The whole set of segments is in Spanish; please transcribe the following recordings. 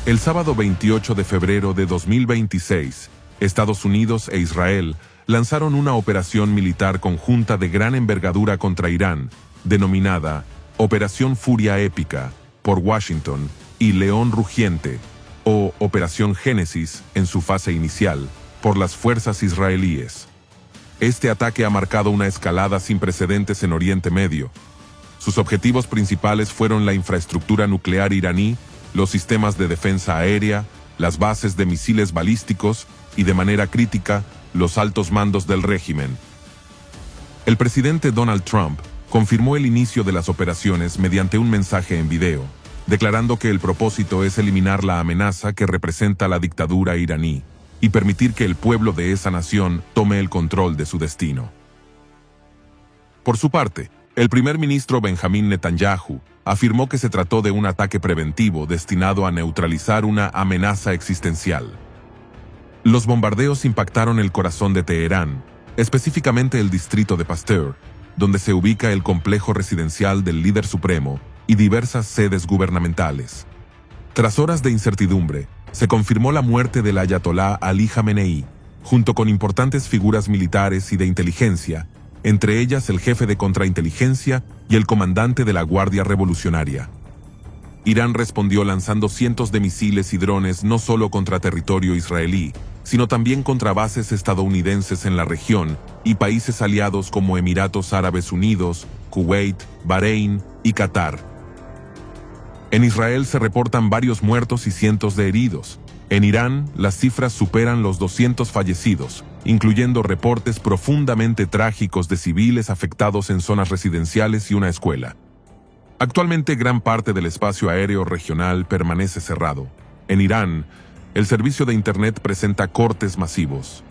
El sábado 28 de febrero de 2026, Estados Unidos e Israel lanzaron una operación militar conjunta de gran envergadura contra Irán, denominada Operación Furia Épica, por Washington, y León Rugiente, o Operación Génesis, en su fase inicial, por las fuerzas israelíes. Este ataque ha marcado una escalada sin precedentes en Oriente Medio. Sus objetivos principales fueron la infraestructura nuclear iraní, los sistemas de defensa aérea, las bases de misiles balísticos y, de manera crítica, los altos mandos del régimen. El presidente Donald Trump confirmó el inicio de las operaciones mediante un mensaje en video, declarando que el propósito es eliminar la amenaza que representa la dictadura iraní y permitir que el pueblo de esa nación tome el control de su destino. Por su parte, el primer ministro Benjamin Netanyahu afirmó que se trató de un ataque preventivo destinado a neutralizar una amenaza existencial. Los bombardeos impactaron el corazón de Teherán, específicamente el distrito de Pasteur, donde se ubica el complejo residencial del líder supremo y diversas sedes gubernamentales. Tras horas de incertidumbre, se confirmó la muerte del ayatolá Ali Jamenei, junto con importantes figuras militares y de inteligencia, entre ellas el jefe de contrainteligencia y el comandante de la Guardia Revolucionaria. Irán respondió lanzando cientos de misiles y drones no solo contra territorio israelí, sino también contra bases estadounidenses en la región y países aliados como Emiratos Árabes Unidos, Kuwait, Bahrein y Qatar. En Israel se reportan varios muertos y cientos de heridos. En Irán, las cifras superan los 200 fallecidos, incluyendo reportes profundamente trágicos de civiles afectados en zonas residenciales y una escuela. Actualmente, gran parte del espacio aéreo regional permanece cerrado. En Irán, el servicio de Internet presenta cortes masivos.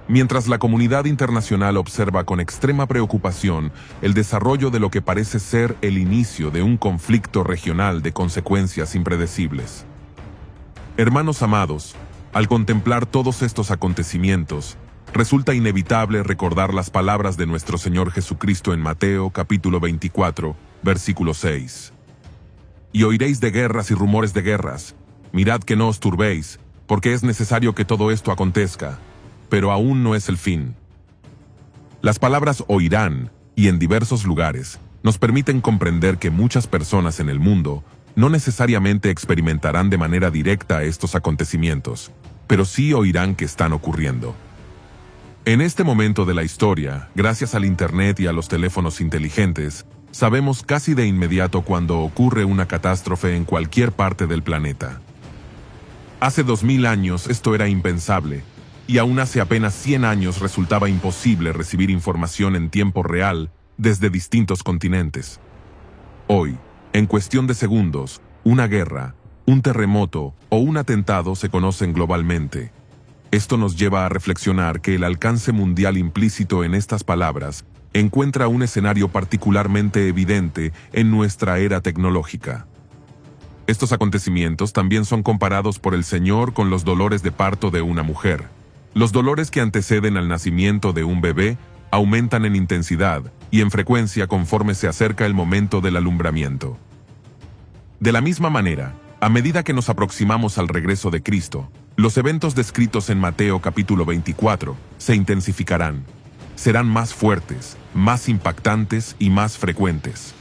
Mientras la comunidad internacional observa con extrema preocupación el desarrollo de lo que parece ser el inicio de un conflicto regional de consecuencias impredecibles. Hermanos amados, al contemplar todos estos acontecimientos, resulta inevitable recordar las palabras de nuestro Señor Jesucristo en Mateo capítulo 24, versículo 6. Y oiréis de guerras y rumores de guerras. Mirad que no os turbéis, porque es necesario que todo esto acontezca, pero aún no es el fin. Las palabras oirán, y en diversos lugares, nos permiten comprender que muchas personas en el mundo no necesariamente experimentarán de manera directa estos acontecimientos, pero sí oirán que están ocurriendo. En este momento de la historia, gracias al Internet y a los teléfonos inteligentes, sabemos casi de inmediato cuando ocurre una catástrofe en cualquier parte del planeta. Hace 2000 años esto era impensable, y aún hace apenas 100 años resultaba imposible recibir información en tiempo real desde distintos continentes. Hoy, en cuestión de segundos, una guerra, un terremoto o un atentado se conocen globalmente. Esto nos lleva a reflexionar que el alcance mundial implícito en estas palabras encuentra un escenario particularmente evidente en nuestra era tecnológica. Estos acontecimientos también son comparados por el Señor con los dolores de parto de una mujer. Los dolores que anteceden al nacimiento de un bebé aumentan en intensidad y en frecuencia conforme se acerca el momento del alumbramiento. De la misma manera, a medida que nos aproximamos al regreso de Cristo, los eventos descritos en Mateo capítulo 24 se intensificarán. Serán más fuertes, más impactantes y más frecuentes.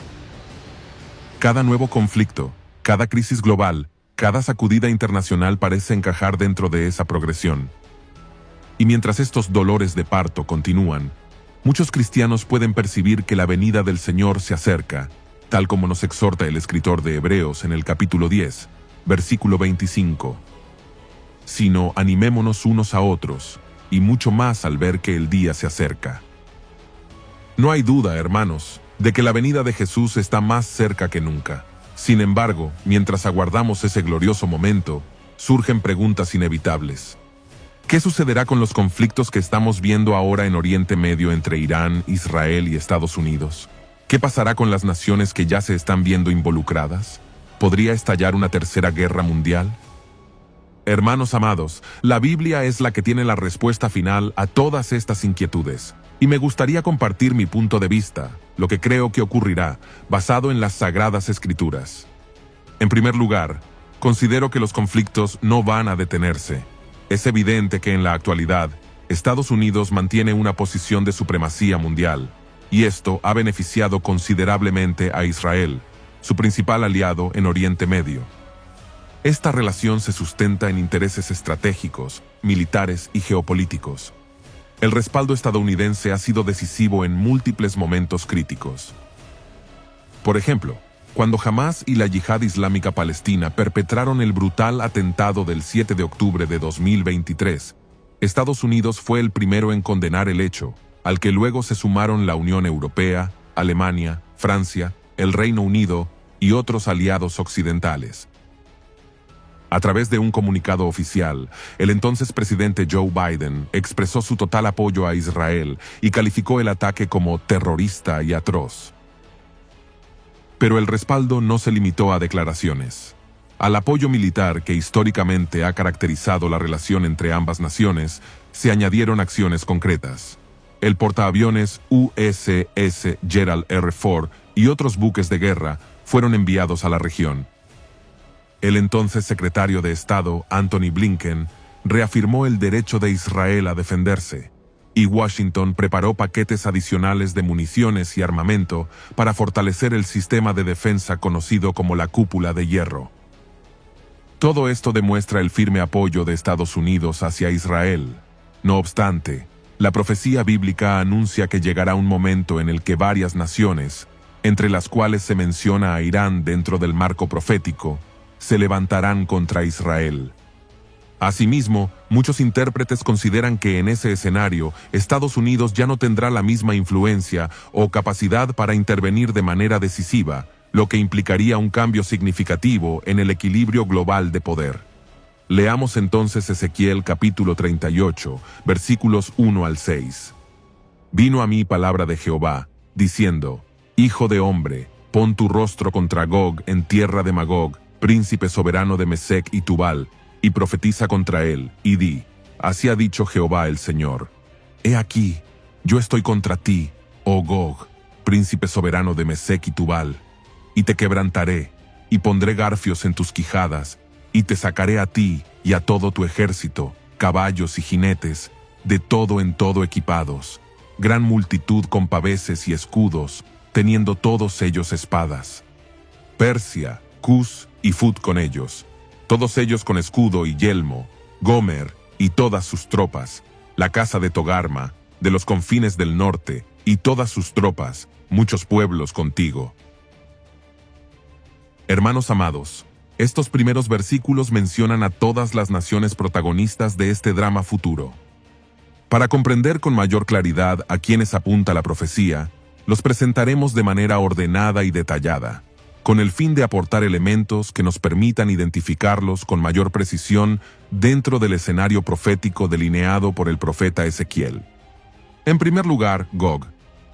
Cada nuevo conflicto, cada crisis global, cada sacudida internacional parece encajar dentro de esa progresión. Y mientras estos dolores de parto continúan, muchos cristianos pueden percibir que la venida del Señor se acerca, tal como nos exhorta el escritor de Hebreos en el capítulo 10, versículo 25. Sino animémonos unos a otros, y mucho más al ver que el día se acerca. No hay duda, hermanos, de que la venida de Jesús está más cerca que nunca. Sin embargo, mientras aguardamos ese glorioso momento, surgen preguntas inevitables. ¿Qué sucederá con los conflictos que estamos viendo ahora en Oriente Medio entre Irán, Israel y Estados Unidos? ¿Qué pasará con las naciones que ya se están viendo involucradas? ¿Podría estallar una tercera guerra mundial? Hermanos amados, la Biblia es la que tiene la respuesta final a todas estas inquietudes, y me gustaría compartir mi punto de vista, lo que creo que ocurrirá, basado en las Sagradas Escrituras. En primer lugar, considero que los conflictos no van a detenerse. Es evidente que en la actualidad, Estados Unidos mantiene una posición de supremacía mundial, y esto ha beneficiado considerablemente a Israel, su principal aliado en Oriente Medio. Esta relación se sustenta en intereses estratégicos, militares y geopolíticos. El respaldo estadounidense ha sido decisivo en múltiples momentos críticos. Por ejemplo, cuando Hamás y la Yihad Islámica Palestina perpetraron el brutal atentado del 7 de octubre de 2023, Estados Unidos fue el primero en condenar el hecho, al que luego se sumaron la Unión Europea, Alemania, Francia, el Reino Unido y otros aliados occidentales. A través de un comunicado oficial, el entonces presidente Joe Biden expresó su total apoyo a Israel y calificó el ataque como terrorista y atroz. Pero el respaldo no se limitó a declaraciones. Al apoyo militar que históricamente ha caracterizado la relación entre ambas naciones, se añadieron acciones concretas. El portaaviones USS Gerald R. Ford y otros buques de guerra fueron enviados a la región. El entonces secretario de Estado, Antony Blinken, reafirmó el derecho de Israel a defenderse, y Washington preparó paquetes adicionales de municiones y armamento para fortalecer el sistema de defensa conocido como la Cúpula de Hierro. Todo esto demuestra el firme apoyo de Estados Unidos hacia Israel. No obstante, la profecía bíblica anuncia que llegará un momento en el que varias naciones, entre las cuales se menciona a Irán dentro del marco profético, se levantarán contra Israel. Asimismo, muchos intérpretes consideran que en ese escenario, Estados Unidos ya no tendrá la misma influencia o capacidad para intervenir de manera decisiva, lo que implicaría un cambio significativo en el equilibrio global de poder. Leamos entonces Ezequiel capítulo 38, versículos 1 al 6. Vino a mí palabra de Jehová, diciendo: Hijo de hombre, pon tu rostro contra Gog en tierra de Magog, príncipe soberano de Mesec y Tubal, y profetiza contra él, y di: Así ha dicho Jehová el Señor. He aquí, yo estoy contra ti, oh Gog, príncipe soberano de Mesec y Tubal, y te quebrantaré, y pondré garfios en tus quijadas, y te sacaré a ti y a todo tu ejército, caballos y jinetes, de todo en todo equipados, gran multitud con paveses y escudos, teniendo todos ellos espadas. Persia, Cus y Fut con ellos, todos ellos con escudo y yelmo, Gomer y todas sus tropas, la casa de Togarma, de los confines del norte, y todas sus tropas, muchos pueblos contigo. Hermanos amados, estos primeros versículos mencionan a todas las naciones protagonistas de este drama futuro. Para comprender con mayor claridad a quienes apunta la profecía, los presentaremos de manera ordenada y detallada, con el fin de aportar elementos que nos permitan identificarlos con mayor precisión dentro del escenario profético delineado por el profeta Ezequiel. En primer lugar, Gog.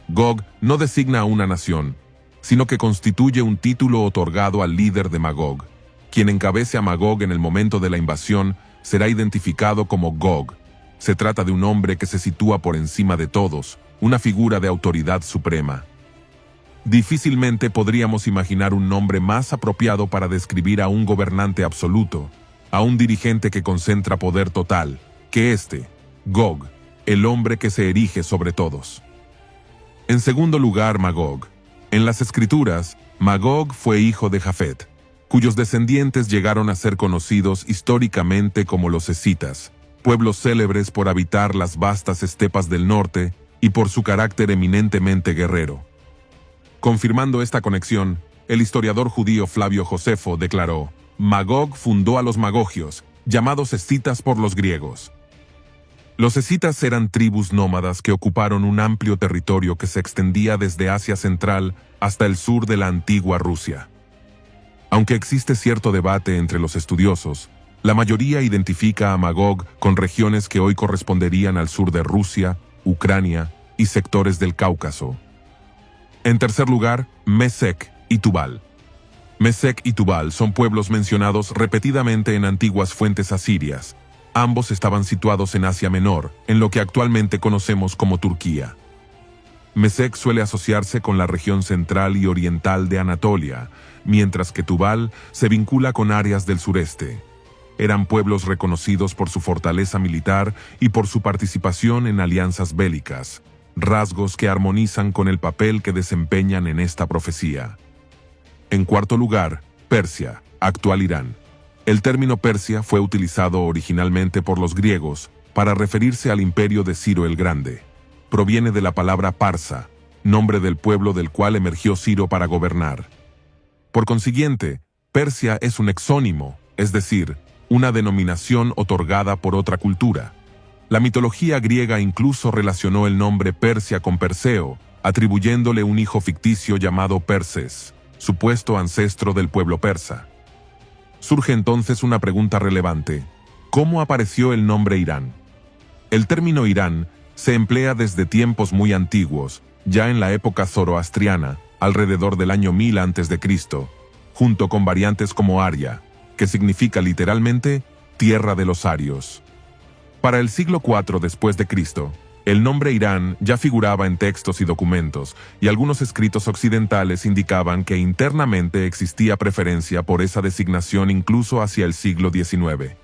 Gog no designa a una nación, sino que constituye un título otorgado al líder de Magog. Quien encabece a Magog en el momento de la invasión será identificado como Gog. Se trata de un hombre que se sitúa por encima de todos, una figura de autoridad suprema. Difícilmente podríamos imaginar un nombre más apropiado para describir a un gobernante absoluto, a un dirigente que concentra poder total, que este, Gog, el hombre que se erige sobre todos. En segundo lugar, Magog. En las Escrituras, Magog fue hijo de Jafet, cuyos descendientes llegaron a ser conocidos históricamente como los escitas, pueblos célebres por habitar las vastas estepas del norte y por su carácter eminentemente guerrero. Confirmando esta conexión, el historiador judío Flavio Josefo declaró: Magog fundó a los magogios, llamados escitas por los griegos. Los escitas eran tribus nómadas que ocuparon un amplio territorio que se extendía desde Asia Central hasta el sur de la antigua Rusia. Aunque existe cierto debate entre los estudiosos, la mayoría identifica a Magog con regiones que hoy corresponderían al sur de Rusia, Ucrania y sectores del Cáucaso. En tercer lugar, Mesec y Tubal. Mesec y Tubal son pueblos mencionados repetidamente en antiguas fuentes asirias. Ambos estaban situados en Asia Menor, en lo que actualmente conocemos como Turquía. Mesec suele asociarse con la región central y oriental de Anatolia, mientras que Tubal se vincula con áreas del sureste. Eran pueblos reconocidos por su fortaleza militar y por su participación en alianzas bélicas, rasgos que armonizan con el papel que desempeñan en esta profecía. En cuarto lugar, Persia, actual Irán. El término Persia fue utilizado originalmente por los griegos para referirse al imperio de Ciro el Grande. Proviene de la palabra Parsa, nombre del pueblo del cual emergió Ciro para gobernar. Por consiguiente, Persia es un exónimo, es decir, una denominación otorgada por otra cultura. La mitología griega incluso relacionó el nombre Persia con Perseo, atribuyéndole un hijo ficticio llamado Perses, supuesto ancestro del pueblo persa. Surge entonces una pregunta relevante: ¿cómo apareció el nombre Irán? El término Irán se emplea desde tiempos muy antiguos, ya en la época zoroastriana, alrededor del año 1000 a.C., junto con variantes como Aria, que significa literalmente tierra de los arios. Para el siglo IV después de Cristo, el nombre Irán ya figuraba en textos y documentos, y algunos escritos occidentales indicaban que internamente existía preferencia por esa designación incluso hacia el siglo XIX.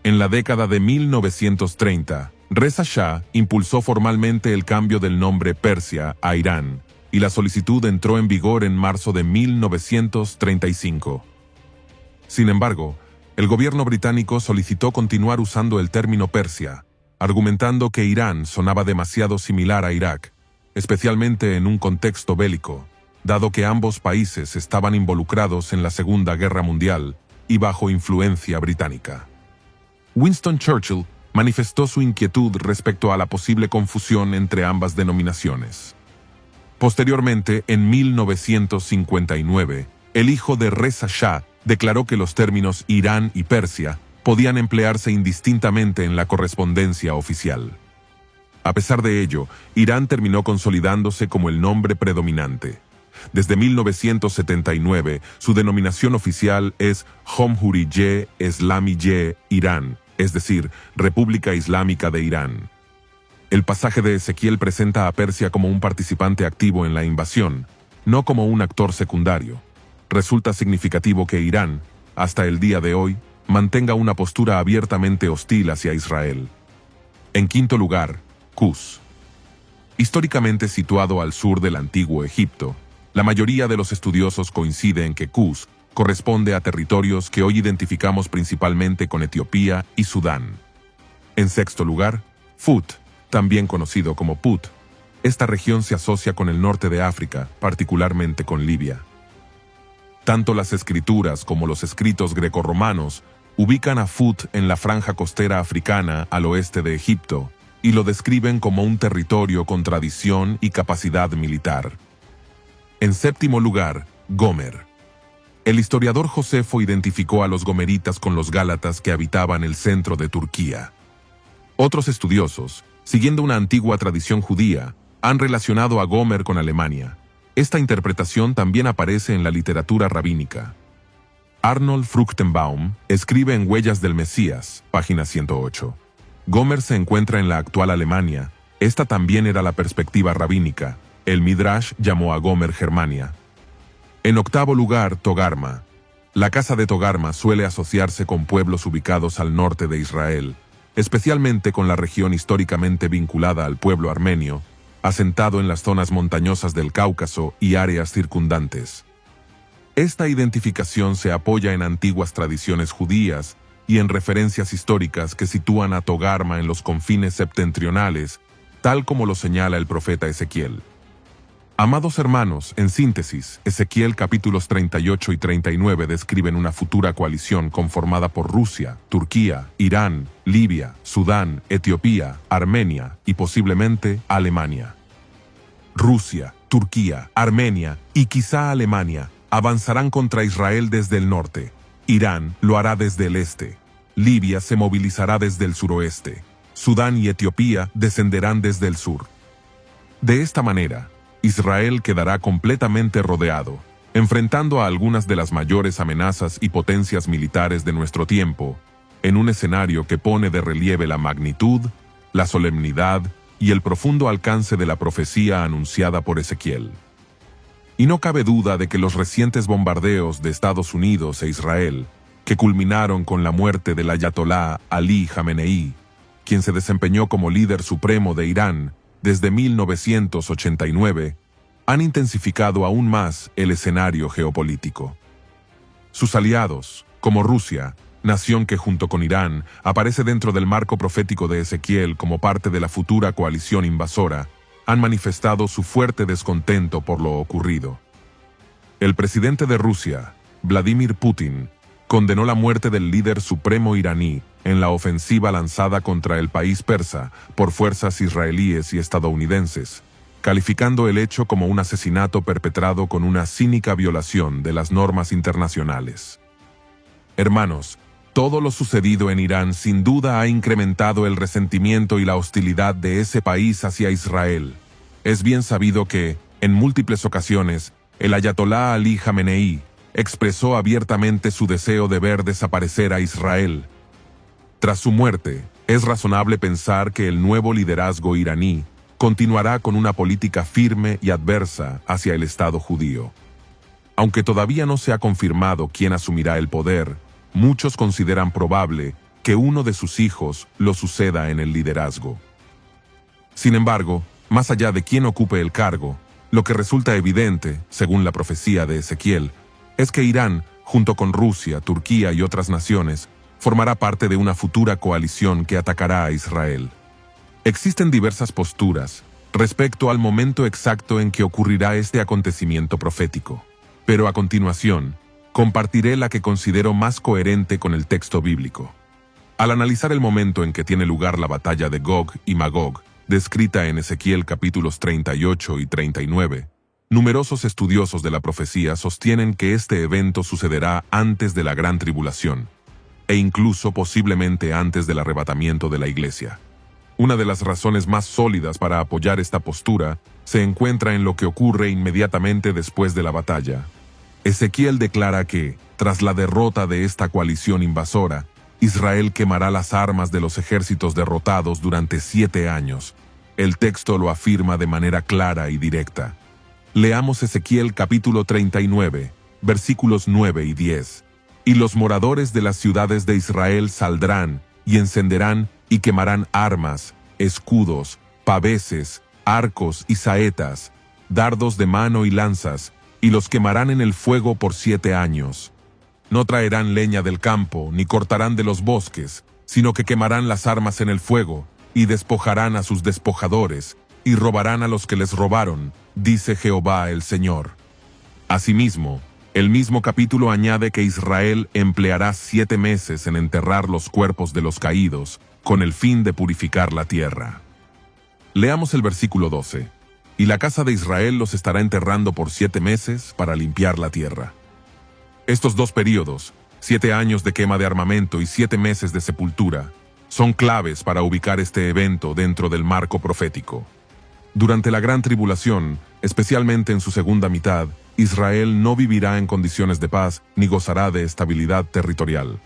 En la década de 1930, Reza Shah impulsó formalmente el cambio del nombre Persia a Irán, y la solicitud entró en vigor en marzo de 1935. Sin embargo, el gobierno británico solicitó continuar usando el término Persia, argumentando que Irán sonaba demasiado similar a Irak, especialmente en un contexto bélico, dado que ambos países estaban involucrados en la Segunda Guerra Mundial y bajo influencia británica. Winston Churchill manifestó su inquietud respecto a la posible confusión entre ambas denominaciones. Posteriormente, en 1959, el hijo de Reza Shah declaró que los términos Irán y Persia podían emplearse indistintamente en la correspondencia oficial. A pesar de ello, Irán terminó consolidándose como el nombre predominante. Desde 1979, su denominación oficial es Jomhuriye Eslamiye Irán, es decir, República Islámica de Irán. El pasaje de Ezequiel presenta a Persia como un participante activo en la invasión, no como un actor secundario. Resulta significativo que Irán, hasta el día de hoy, mantenga una postura abiertamente hostil hacia Israel. En quinto lugar, Kus. Históricamente situado al sur del antiguo Egipto, la mayoría de los estudiosos coincide en que Kus corresponde a territorios que hoy identificamos principalmente con Etiopía y Sudán. En sexto lugar, Fut, también conocido como Put. Esta región se asocia con el norte de África, particularmente con Libia. Tanto las escrituras como los escritos grecorromanos ubican a Fut en la franja costera africana al oeste de Egipto y lo describen como un territorio con tradición y capacidad militar. En séptimo lugar, Gomer. El historiador Josefo identificó a los gomeritas con los gálatas que habitaban el centro de Turquía. Otros estudiosos, siguiendo una antigua tradición judía, han relacionado a Gomer con Alemania. Esta interpretación también aparece en la literatura rabínica. Arnold Fruchtenbaum escribe en Huellas del Mesías, página 108. Gomer se encuentra en la actual Alemania. Esta también era la perspectiva rabínica. El Midrash llamó a Gomer Germania. En octavo lugar, Togarma. La casa de Togarma suele asociarse con pueblos ubicados al norte de Israel, especialmente con la región históricamente vinculada al pueblo armenio, asentado en las zonas montañosas del Cáucaso y áreas circundantes. Esta identificación se apoya en antiguas tradiciones judías y en referencias históricas que sitúan a Togarma en los confines septentrionales, tal como lo señala el profeta Ezequiel. Amados hermanos, en síntesis, Ezequiel capítulos 38 y 39 describen una futura coalición conformada por Rusia, Turquía, Irán, Libia, Sudán, Etiopía, Armenia y posiblemente Alemania. Rusia, Turquía, Armenia y quizá Alemania avanzarán contra Israel desde el norte. Irán lo hará desde el este. Libia se movilizará desde el suroeste. Sudán y Etiopía descenderán desde el sur. De esta manera, Israel quedará completamente rodeado, enfrentando a algunas de las mayores amenazas y potencias militares de nuestro tiempo, en un escenario que pone de relieve la magnitud, la solemnidad y el profundo alcance de la profecía anunciada por Ezequiel. Y no cabe duda de que los recientes bombardeos de Estados Unidos e Israel, que culminaron con la muerte del ayatolá Ali Jamenei, quien se desempeñó como líder supremo de Irán desde 1989, han intensificado aún más el escenario geopolítico. Sus aliados, como Rusia, nación que junto con Irán aparece dentro del marco profético de Ezequiel como parte de la futura coalición invasora, han manifestado su fuerte descontento por lo ocurrido. El presidente de Rusia, Vladimir Putin, condenó la muerte del líder supremo iraní en la ofensiva lanzada contra el país persa por fuerzas israelíes y estadounidenses, calificando el hecho como un asesinato perpetrado con una cínica violación de las normas internacionales. Hermanos, todo lo sucedido en Irán sin duda ha incrementado el resentimiento y la hostilidad de ese país hacia Israel. Es bien sabido que, en múltiples ocasiones, el ayatolá Ali Jamenei expresó abiertamente su deseo de ver desaparecer a Israel. Tras su muerte, es razonable pensar que el nuevo liderazgo iraní continuará con una política firme y adversa hacia el Estado judío. Aunque todavía no se ha confirmado quién asumirá el poder, muchos consideran probable que uno de sus hijos lo suceda en el liderazgo. Sin embargo, más allá de quién ocupe el cargo, lo que resulta evidente, según la profecía de Ezequiel, es que Irán, junto con Rusia, Turquía y otras naciones, formará parte de una futura coalición que atacará a Israel. Existen diversas posturas respecto al momento exacto en que ocurrirá este acontecimiento profético, pero a continuación, compartiré la que considero más coherente con el texto bíblico. Al analizar el momento en que tiene lugar la batalla de Gog y Magog, descrita en Ezequiel capítulos 38 y 39, numerosos estudiosos de la profecía sostienen que este evento sucederá antes de la gran tribulación, e incluso posiblemente antes del arrebatamiento de la iglesia. Una de las razones más sólidas para apoyar esta postura se encuentra en lo que ocurre inmediatamente después de la batalla. Ezequiel declara que, tras la derrota de esta coalición invasora, Israel quemará las armas de los ejércitos derrotados durante 7 años. El texto lo afirma de manera clara y directa. Leamos Ezequiel capítulo 39, versículos 9 y 10. Y los moradores de las ciudades de Israel saldrán y encenderán y quemarán armas, escudos, paveses, arcos y saetas, dardos de mano y lanzas, y los quemarán en el fuego por 7 años. No traerán leña del campo, ni cortarán de los bosques, sino que quemarán las armas en el fuego, y despojarán a sus despojadores, y robarán a los que les robaron, dice Jehová el Señor. Asimismo, el mismo capítulo añade que Israel empleará 7 meses en enterrar los cuerpos de los caídos, con el fin de purificar la tierra. Leamos el versículo 12. Y la casa de Israel los estará enterrando por 7 meses para limpiar la tierra. Estos dos períodos, 7 años de quema de armamento y 7 meses de sepultura, son claves para ubicar este evento dentro del marco profético. Durante la gran tribulación, especialmente en su segunda mitad, Israel no vivirá en condiciones de paz ni gozará de estabilidad territorial.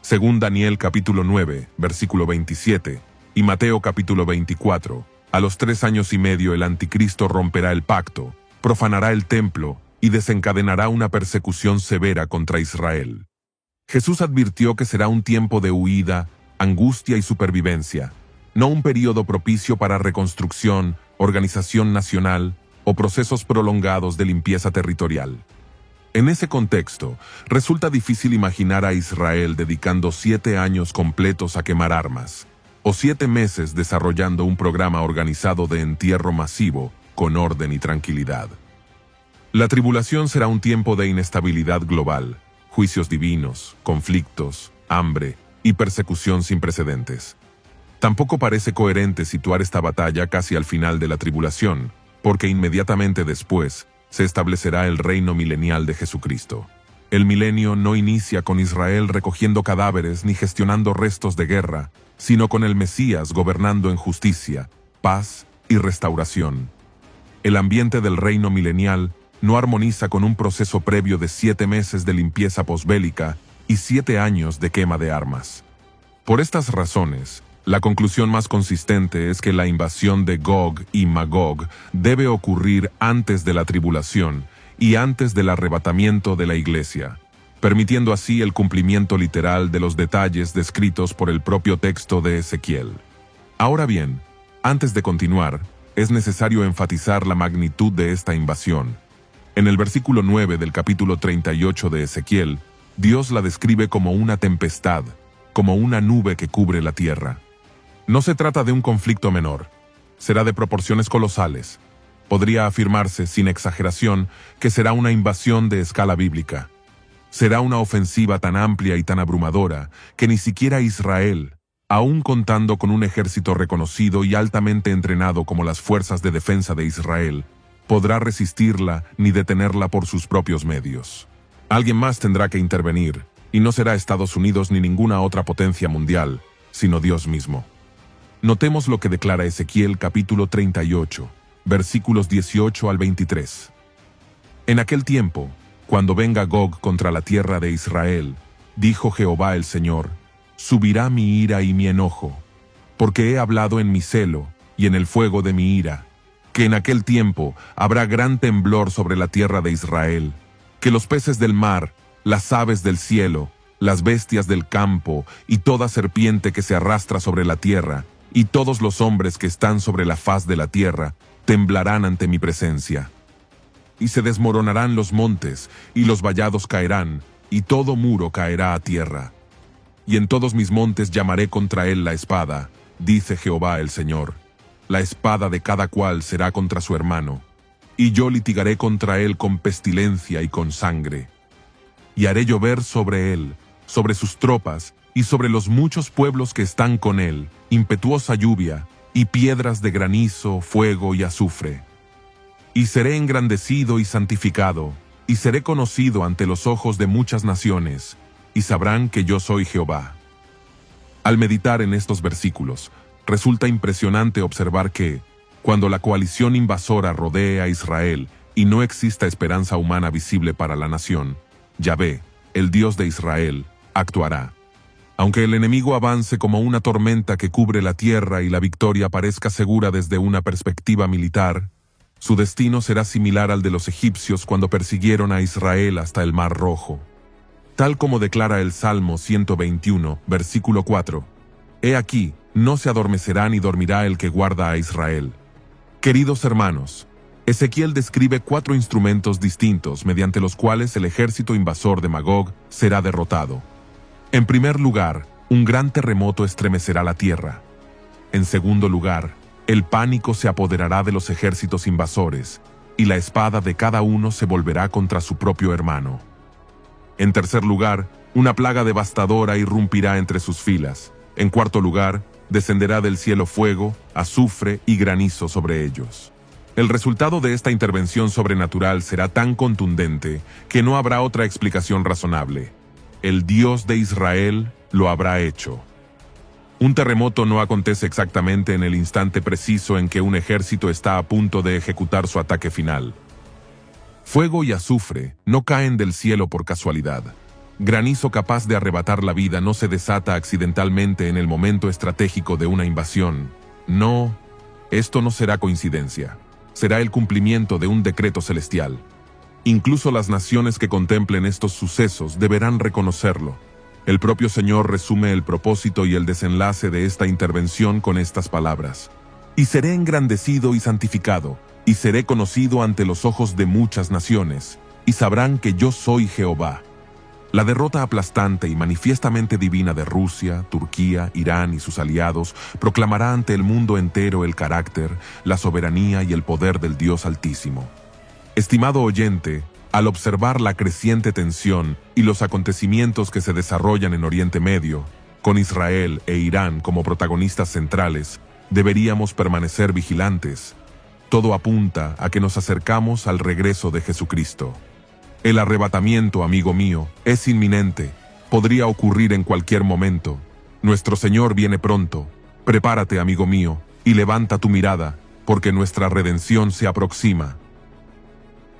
Según Daniel capítulo 9, versículo 27, y Mateo capítulo 24, a los 3 años y medio el anticristo romperá el pacto, profanará el templo y desencadenará una persecución severa contra Israel. Jesús advirtió que será un tiempo de huida, angustia y supervivencia, no un período propicio para reconstrucción, organización nacional o procesos prolongados de limpieza territorial. En ese contexto, resulta difícil imaginar a Israel dedicando 7 años completos a quemar armas, o 7 meses desarrollando un programa organizado de entierro masivo, con orden y tranquilidad. La tribulación será un tiempo de inestabilidad global, juicios divinos, conflictos, hambre y persecución sin precedentes. Tampoco parece coherente situar esta batalla casi al final de la tribulación, porque inmediatamente después se establecerá el reino milenial de Jesucristo. El milenio no inicia con Israel recogiendo cadáveres ni gestionando restos de guerra, sino con el Mesías gobernando en justicia, paz y restauración. El ambiente del reino milenial no armoniza con un proceso previo de 7 meses de limpieza posbélica y 7 años de quema de armas. Por estas razones, La conclusión más consistente es que la invasión de Gog y Magog debe ocurrir antes de la tribulación y antes del arrebatamiento de la iglesia, permitiendo así el cumplimiento literal de los detalles descritos por el propio texto de Ezequiel. Ahora bien, antes de continuar, es necesario enfatizar la magnitud de esta invasión. En el versículo 9 del capítulo 38 de Ezequiel, Dios la describe como una tempestad, como una nube que cubre la tierra. No se trata de un conflicto menor. Será de proporciones colosales. Podría afirmarse, sin exageración, que será una invasión de escala bíblica. Será una ofensiva tan amplia y tan abrumadora que ni siquiera Israel, aún contando con un ejército reconocido y altamente entrenado como las fuerzas de defensa de Israel, podrá resistirla ni detenerla por sus propios medios. Alguien más tendrá que intervenir, y no será Estados Unidos ni ninguna otra potencia mundial, sino Dios mismo. Notemos lo que declara Ezequiel capítulo 38, versículos 18 al 23. En aquel tiempo, cuando venga Gog contra la tierra de Israel, dijo Jehová el Señor, subirá mi ira y mi enojo, porque he hablado en mi celo y en el fuego de mi ira, que en aquel tiempo habrá gran temblor sobre la tierra de Israel, que los peces del mar, las aves del cielo, las bestias del campo y toda serpiente que se arrastra sobre la tierra, y todos los hombres que están sobre la faz de la tierra, temblarán ante mi presencia. Y se desmoronarán los montes, y los vallados caerán, y todo muro caerá a tierra. Y en todos mis montes llamaré contra él la espada, dice Jehová el Señor. La espada de cada cual será contra su hermano, y yo litigaré contra él con pestilencia y con sangre. Y haré llover sobre él, sobre sus tropas, y sobre los muchos pueblos que están con él, impetuosa lluvia, y piedras de granizo, fuego y azufre. Y seré engrandecido y santificado, y seré conocido ante los ojos de muchas naciones, y sabrán que yo soy Jehová. Al meditar en estos versículos, resulta impresionante observar que, cuando la coalición invasora rodee a Israel y no exista esperanza humana visible para la nación, Yahvé, el Dios de Israel, actuará. Aunque el enemigo avance como una tormenta que cubre la tierra y la victoria parezca segura desde una perspectiva militar, su destino será similar al de los egipcios cuando persiguieron a Israel hasta el Mar Rojo. Tal como declara el Salmo 121, versículo 4, «He aquí, no se adormecerá ni dormirá el que guarda a Israel». Queridos hermanos, Ezequiel describe 4 instrumentos distintos mediante los cuales el ejército invasor de Magog será derrotado. En primer lugar, un gran terremoto estremecerá la tierra. En segundo lugar, el pánico se apoderará de los ejércitos invasores, y la espada de cada uno se volverá contra su propio hermano. En tercer lugar, una plaga devastadora irrumpirá entre sus filas. En cuarto lugar, descenderá del cielo fuego, azufre y granizo sobre ellos. El resultado de esta intervención sobrenatural será tan contundente que no habrá otra explicación razonable. El Dios de Israel lo habrá hecho. Un terremoto no acontece exactamente en el instante preciso en que un ejército está a punto de ejecutar su ataque final. Fuego y azufre no caen del cielo por casualidad. Granizo capaz de arrebatar la vida no se desata accidentalmente en el momento estratégico de una invasión. No, esto no será coincidencia. Será el cumplimiento de un decreto celestial. Incluso las naciones que contemplen estos sucesos deberán reconocerlo. El propio Señor resume el propósito y el desenlace de esta intervención con estas palabras: «Y seré engrandecido y santificado, y seré conocido ante los ojos de muchas naciones, y sabrán que yo soy Jehová». La derrota aplastante y manifiestamente divina de Rusia, Turquía, Irán y sus aliados proclamará ante el mundo entero el carácter, la soberanía y el poder del Dios Altísimo. Estimado oyente, al observar la creciente tensión y los acontecimientos que se desarrollan en Oriente Medio, con Israel e Irán como protagonistas centrales, deberíamos permanecer vigilantes. Todo apunta a que nos acercamos al regreso de Jesucristo. El arrebatamiento, amigo mío, es inminente. Podría ocurrir en cualquier momento. Nuestro Señor viene pronto. Prepárate, amigo mío, y levanta tu mirada, porque nuestra redención se aproxima.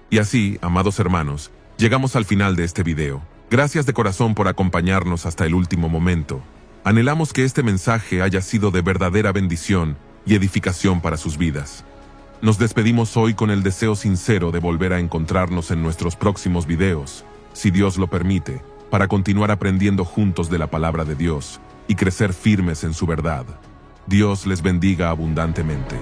Y así, amados hermanos, llegamos al final de este video. Gracias de corazón por acompañarnos hasta el último momento. Anhelamos que este mensaje haya sido de verdadera bendición y edificación para sus vidas. Nos despedimos hoy con el deseo sincero de volver a encontrarnos en nuestros próximos videos, si Dios lo permite, para continuar aprendiendo juntos de la palabra de Dios y crecer firmes en su verdad. Dios les bendiga abundantemente.